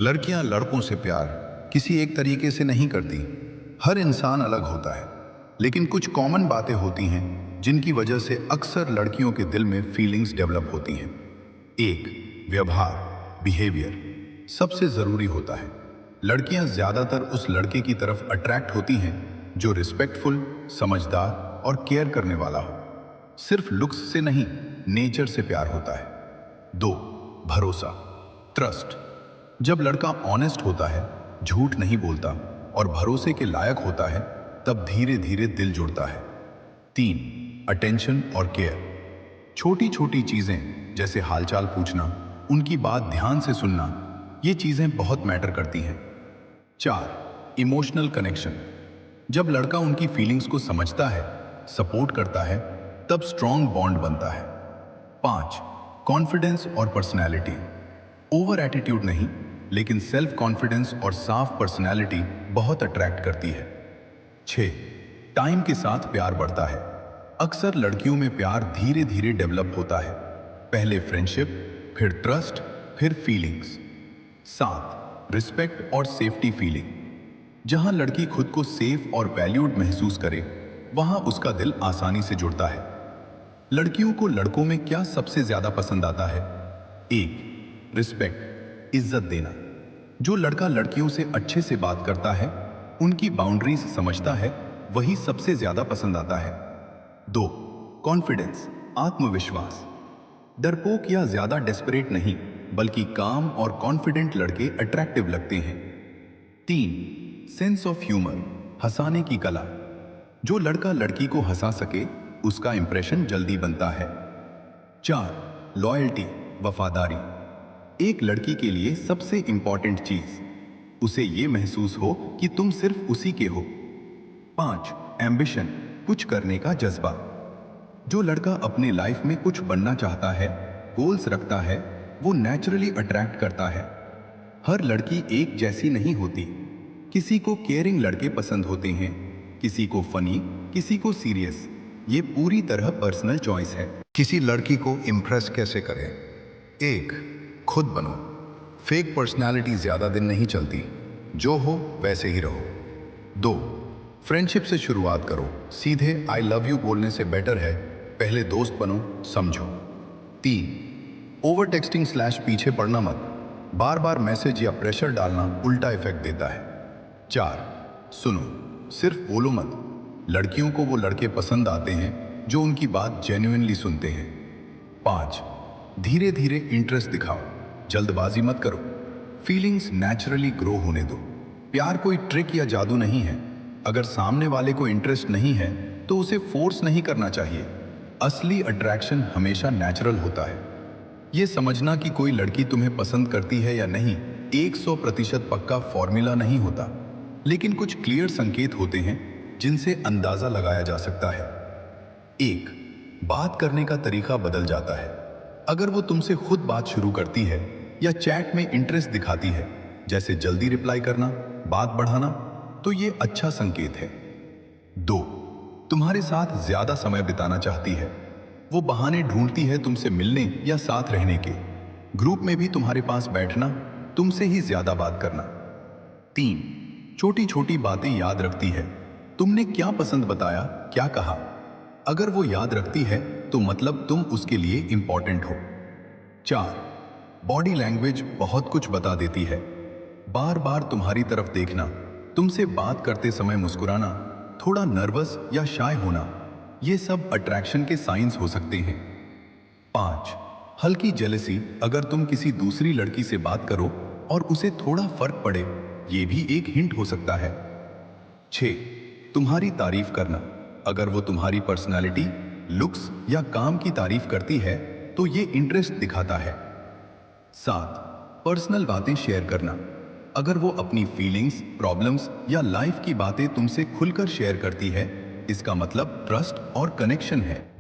लड़कियां लड़कों से प्यार किसी एक तरीके से नहीं करती। हर इंसान अलग होता है, लेकिन कुछ कॉमन बातें होती हैं जिनकी वजह से अक्सर लड़कियों के दिल में फीलिंग्स डेवलप होती हैं। एक, व्यवहार, बिहेवियर सबसे जरूरी होता है। लड़कियां ज्यादातर उस लड़के की तरफ अट्रैक्ट होती हैं जो रिस्पेक्टफुल, समझदार और केयर करने वाला हो। सिर्फ लुक्स से नहीं, नेचर से प्यार होता है। दो, भरोसा, ट्रस्ट। जब लड़का ऑनेस्ट होता है, झूठ नहीं बोलता और भरोसे के लायक होता है, तब धीरे धीरे दिल जुड़ता है। तीन, अटेंशन और केयर। छोटी छोटी चीजें जैसे हालचाल पूछना, उनकी बात ध्यान से सुनना, ये चीजें बहुत मैटर करती हैं। चार, इमोशनल कनेक्शन। जब लड़का उनकी फीलिंग्स को समझता है, सपोर्ट करता है, तब स्ट्रॉन्ग बॉन्ड बनता है। पांच, कॉन्फिडेंस और पर्सनैलिटी। ओवर एटीट्यूड नहीं, लेकिन सेल्फ कॉन्फिडेंस और साफ पर्सनैलिटी बहुत अट्रैक्ट करती है। छह, टाइम के साथ प्यार बढ़ता है। अक्सर लड़कियों में प्यार धीरे धीरे डेवलप होता है। पहले फ्रेंडशिप, फिर ट्रस्ट, फिर फीलिंग्स। सात, रिस्पेक्ट और सेफ्टी फीलिंग। जहां लड़की खुद को सेफ और वैल्यूड महसूस करे, वहां उसका दिल आसानी से जुड़ता है। लड़कियों को लड़कों में क्या सबसे ज्यादा पसंद आता है? एक, रिस्पेक्ट, इज्जत देना। जो लड़का लड़कियों से अच्छे से बात करता है, उनकी बाउंड्रीज समझता है, वही सबसे ज्यादा पसंद आता है। दो, कॉन्फिडेंस, आत्मविश्वास। डरपोक या ज्यादा डेस्परेट नहीं, बल्कि काम और कॉन्फिडेंट लड़के अट्रैक्टिव लगते हैं। तीन, सेंस ऑफ ह्यूमर, हंसाने की कला। जो लड़का लड़की को हंसा सके, उसका इंप्रेशन जल्दी बनता है। चार, लॉयल्टी, वफादारी। एक लड़की के लिए सबसे इंपॉर्टेंट चीज, उसे ये महसूस हो कि तुम सिर्फ उसी के हो। पांच, एम्बिशन, कुछ करने का जज्बा। जो लड़का अपने लाइफ में कुछ बनना चाहता है, गोल्स रखता है, वो नेचुरली अट्रैक्ट करता है। हर लड़की एक जैसी नहीं होती। किसी को केयरिंग लड़के पसंद होते हैं, किसी को फनी, किसी को सीरियस। ये पूरी तरह पर्सनल चॉइस है। किसी लड़की को इम्प्रेस कैसे करें? एक, खुद बनो। फेक पर्सनालिटी ज्यादा दिन नहीं चलती, जो हो वैसे ही रहो। दो, फ्रेंडशिप से शुरुआत करो। सीधे आई लव यू बोलने से बेटर है पहले दोस्त बनो, समझो। तीन, ओवर टेक्सटिंग स्लैश पीछे पड़ना मत। बार बार मैसेज या प्रेशर डालना उल्टा इफेक्ट देता है। चार, सुनो, सिर्फ बोलो मत। लड़कियों को वो लड़के पसंद आते हैं जो उनकी बात जेन्युइनली सुनते हैं। पांच, धीरे धीरे इंटरेस्ट दिखाओ, जल्दबाजी मत करो। फीलिंग्स नेचुरली ग्रो होने दो। प्यार कोई ट्रिक या जादू नहीं है। अगर सामने वाले को इंटरेस्ट नहीं है, तो उसे फोर्स नहीं करना चाहिए। असली अट्रैक्शन हमेशा नेचुरल होता है। ये समझना कि कोई लड़की तुम्हें पसंद करती है या नहीं, 100% पक्का फॉर्मूला नहीं होता, लेकिन कुछ क्लियर संकेत होते हैं जिनसे अंदाजा लगाया जा सकता है। एक, बात करने का तरीका बदल जाता है। अगर वो तुमसे खुद बात शुरू करती है या चैट में इंटरेस्ट दिखाती है, जैसे जल्दी रिप्लाई करना, बात बढ़ाना, तो ये अच्छा संकेत है। दो, तुम्हारे साथ ज्यादा समय बिताना चाहती है। वो बहाने ढूंढती है तुमसे मिलने या साथ रहने के। ग्रुप में भी तुम्हारे पास बैठना, तुमसे ही ज्यादा बात करना। तीन, छोटी छोटी बातें याद रखती है। तुमने क्या पसंद बताया, क्या कहा। अगर वो याद रखती है, तो मतलब तुम उसके लिए इंपॉर्टेंट हो। चार, बॉडी लैंग्वेज बहुत कुछ बता देती है। बार बार तुम्हारी तरफ देखना, तुमसे बात करते समय मुस्कुराना, थोड़ा नर्वस या शाय होना, ये सब अट्रैक्शन के साइंस हो सकते हैं। पांच, हल्की जेलसी। अगर तुम किसी दूसरी लड़की से बात करो और उसे थोड़ा फर्क पड़े, ये भी एक हिंट हो सकता है। छह, तुम्हारी तारीफ करना। अगर वो तुम्हारी पर्सनालिटी, लुक्स या काम की तारीफ करती है, तो ये इंटरेस्ट दिखाता है। सात, पर्सनल बातें शेयर करना। अगर वो अपनी फीलिंग्स, प्रॉब्लम्स या लाइफ की बातें तुमसे खुलकर शेयर करती है, इसका मतलब ट्रस्ट और कनेक्शन है।